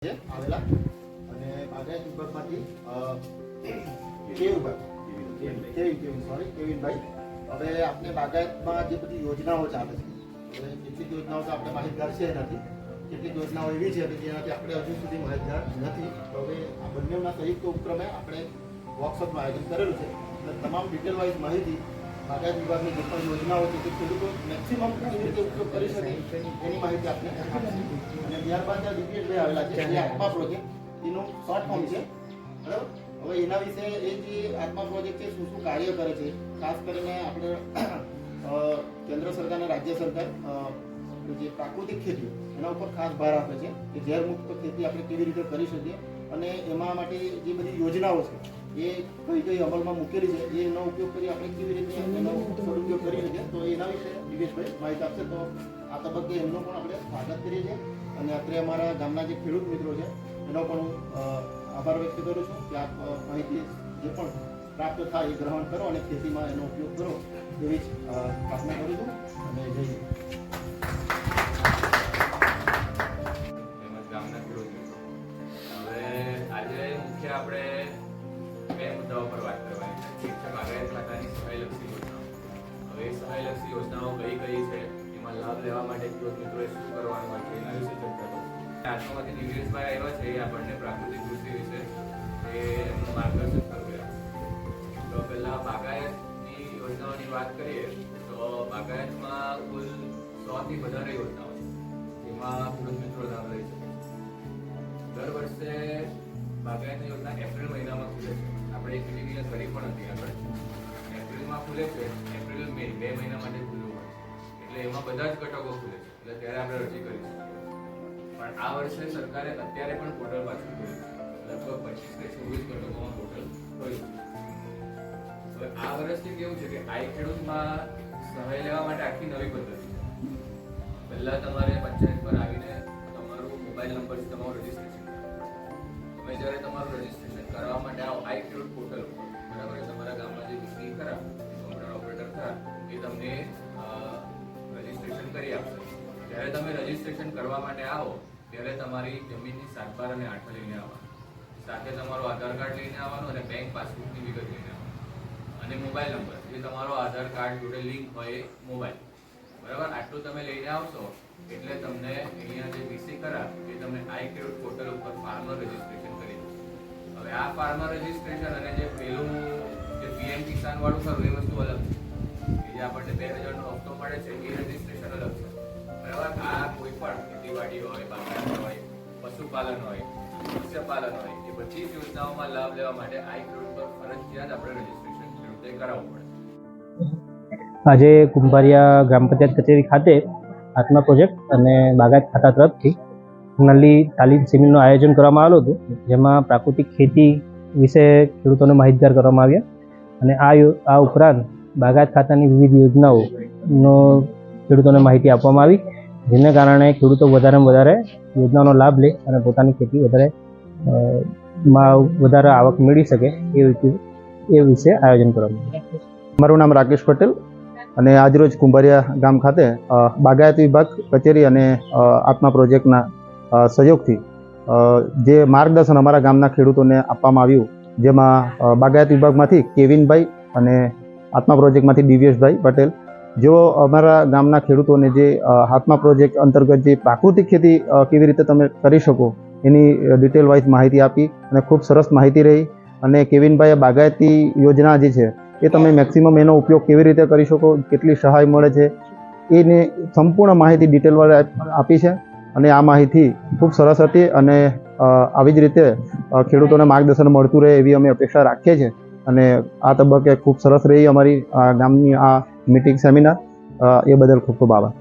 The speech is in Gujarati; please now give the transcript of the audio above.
આવેલા અને બાગાયત વિભાગમાંથી કેવિનભાઈ હવે આપણે બાગાયતમાં જે બધી યોજનાઓ ચાલે છે હવે કેટલીક યોજનાઓ તો આપણે માહિતગાર છે નથી, કેટલીક યોજનાઓ એવી છે કે જેનાથી આપણે હજુ સુધી માહિતગાર નથી. તો હવે આ બંનેના સંયુક્ત ઉપક્રમે આપણે વર્કશોપનું આયોજન કરેલું છે અને તમામ ડિટેલ વાઇઝ માહિતી બાગાયત વિભાગની જે પણ યોજનાઓ છે તે ખેડૂતો મેક્સિમમ કેવી રીતે ઉપયોગ કરી શકે એની માહિતી આપણે આપીશું. અને ત્યારબાદ આ દિવ્યેશભાઈ આવેલા છે જે આત્મા પ્રોજેક્ટ એનું શોર્ટ ફોર્મ છે, બરાબર. હવે એના વિશે એ જે આત્મા પ્રોજેક્ટ છે શું શું કાર્ય કરે છે, ખાસ કરીને આપણે કેન્દ્ર સરકાર અને રાજ્ય સરકાર જે પ્રાકૃતિક ખેતી એના ઉપર ખાસ ભાર આપે છે કે ઝેરમુક્ત ખેતી આપણે કેવી રીતે કરી શકીએ અને એમાં માટે જે બધી યોજનાઓ છે એ કઈ કઈ અમલમાં મૂકેલી છે એનો ઉપયોગ કરી આપણે કેવી રીતે એનો સદુપયોગ કરી શકીએ. તો એના વિશે દિવ્યેશભાઈ માહિતી આપશે. તો આ તબક્કે એમનો પણ આપણે સ્વાગત કરીએ છીએ અને અત્યારે અમારા ગામના જે ખેડૂત મિત્રો છે એનો પણ હું આભાર વ્યક્ત કરું છું કે આપ માહિતી જે પણ પ્રાપ્ત થાય એ ગ્રહણ કરો અને ખેતીમાં એનો ઉપયોગ કરો એવી જ પ્રાર્થના કરું છું. અને જય ગામના ખેડૂત મિત્રો, હવે આજે મુખ્ય આપણે બે મુદ્દાઓ પર વાત કરવાની છે. એક છે બાગાયત ખાતાની સહાયલક્ષી યોજનાઓ. હવે એ સહાયલક્ષી યોજનાઓ કઈ કઈ છે, એમાં લાભ લેવા માટે ખેડૂત મિત્રોએ શું કરવાનું હોય છે એના વિશે ચર્ચા કરીશું. આત્મામાંથી દિવ્યેશભાઈ આવ્યા છે, એ આપણને પ્રાકૃતિક કૃષિ વિશે એમનું માર્ગદર્શન કરવું. તો પહેલા બાગાયતની યોજનાઓની વાત કરીએ તો બાગાયતમાં કુલ 100 થી વધારે યોજનાઓ છે જેમાં ખેડૂત મિત્રો લાભ લઈ શકે. દર વર્ષે બાગાયતની યોજના એપ્રિલ મહિનામાં ખુલે છે. આપણે એક મિટિંગ કરી પણ હતી આગળ. એપ્રિલમાં ખુલે છે, એપ્રિલ મે 2 મહિના માટે ખુલ્લું હોય છે, એટલે એમાં બધા જ ઘટકો ખુલે છે, એટલે ત્યારે આપણે અરજી કરી શકીએ. પણ આ વર્ષે સરકારે અત્યારે પણ પોર્ટલ પાછું ખોલ્યું છે, લગભગ 25 કે 26 ઘટકોમાં પોર્ટલ ખોલ્યું છે. હવે આ વર્ષથી કેવું છે કે આઈ ખેડૂતમાં સહાય લેવા માટે આખી નવી પદ્ધતિ છે. પહેલા તમારે પંચાયત પર આવીને તમારું મોબાઈલ નંબરથી તમારું રજીસ્ટ્રેશન કરવાનું. તમે જ્યારે તમારું રજીસ્ટ્રેશન કરવા માટે આવો આઈ ખેડૂત પોર્ટલ ઉપર, બરાબર, તમારા ગામમાં જે વીસી ખરા, કોમ્પ્યુટર ઓપરેટર ખરા, એ તમને રજીસ્ટ્રેશન કરી આપશે. જ્યારે તમે રજીસ્ટ્રેશન કરવા માટે આવો ત્યારે તમારી જમીનની 7 બાર અને 8 લઈને આવવાનું, સાથે તમારું આધાર કાર્ડ લઈને આવવાનું અને બેંક પાસબુકની વિગત લઈને આવવાનું અને મોબાઈલ નંબર જે તમારો આધાર કાર્ડ જોડે લિંક હોય એ મોબાઈલ, બરાબર. આટલું તમે લઈને આવશો એટલે તમને અહીંયા જે વીસી ખરા એ તમને આઈ ખેડૂત પોર્ટલ ઉપર ફાર્મર રજીસ્ટ્રેશન કરી દે. હવે આ ફાર્મર રજીસ્ટ્રેશન અને જે પેલું જે પીએમ કિસાન વાળું ખરું એ વસ્તુ અલગ છે, જે આપણને 2000 નો હપ્તો મળે છે એ રજીસ્ટ્રેશન અલગ છે, બરાબર. આ કોઈ પણ ખેતીવાડી હોય, બાગાયત હોય, પશુપાલન હોય, મત્સ્યપાલન હોય, એ બધી જ યોજનાઓમાં લાભ લેવા માટે આઈ ખેડૂત પર ફરજિયાત આપણે રજીસ્ટ્રેશન ખેડૂતે કરાવવું પડે. આજે કુંભારિયા ગ્રામ પંચાયત કચેરી ખાતે આત્મા પ્રોજેક્ટ અને બાગાયત ખાતા તરફથી નલી તાલીમ શિબિરનું આયોજન કરવામાં આવેલું હતું, જેમાં પ્રાકૃતિક ખેતી વિશે ખેડૂતોને માહિતગાર કરવામાં આવ્યા અને આ ઉપરાંત બાગાયત ખાતાની વિવિધ યોજનાઓનો ખેડૂતોને માહિતી આપવામાં આવી, જેને કારણે ખેડૂતો વધારેમાં વધારે યોજનાઓનો લાભ લે અને પોતાની ખેતી વધારે આવક મેળવી શકે એ વિશે આયોજન કરવામાં આવ્યું. મારું નામ રાકેશ પટેલ અને આજરોજ કુંભારિયા ગામ ખાતે બાગાયત વિભાગ કચેરી અને આત્મા પ્રોજેક્ટના સહયોગથી જે માર્ગદર્શન અમારા ગામના ખેડૂતોને આપવામાં આવ્યું, જેમાં બાગાયત વિભાગમાંથી કેવિનભાઈ અને આત્મા પ્રોજેક્ટમાંથી દિવ્યેશભાઈ પટેલ, જેઓ અમારા ગામના ખેડૂતોને જે આત્મા પ્રોજેક્ટ અંતર્ગત જે પ્રાકૃતિક ખેતી કેવી રીતે તમે કરી શકો એની ડિટેલ વાઇઝ માહિતી આપી અને ખૂબ સરસ માહિતી રહી. અને કેવિનભાઈએ બાગાયતી યોજના જે છે એ તમે મેક્સિમમ એનો ઉપયોગ કેવી રીતે કરી શકો, કેટલી સહાય મળે છે એને સંપૂર્ણ માહિતી ડિટેલવાળા આપી છે અને આ માહિતી ખૂબ સરસ હતી અને આવી જ રીતે ખેડૂતોને માર્ગદર્શન મળતું રહે એવી અમે અપેક્ષા રાખીએ છીએ. અને આ તબક્કે ખૂબ સરસ રહી અમારી ગામની આ મીટિંગ સેમિનાર, એ બદલ ખૂબ ખૂબ આભાર.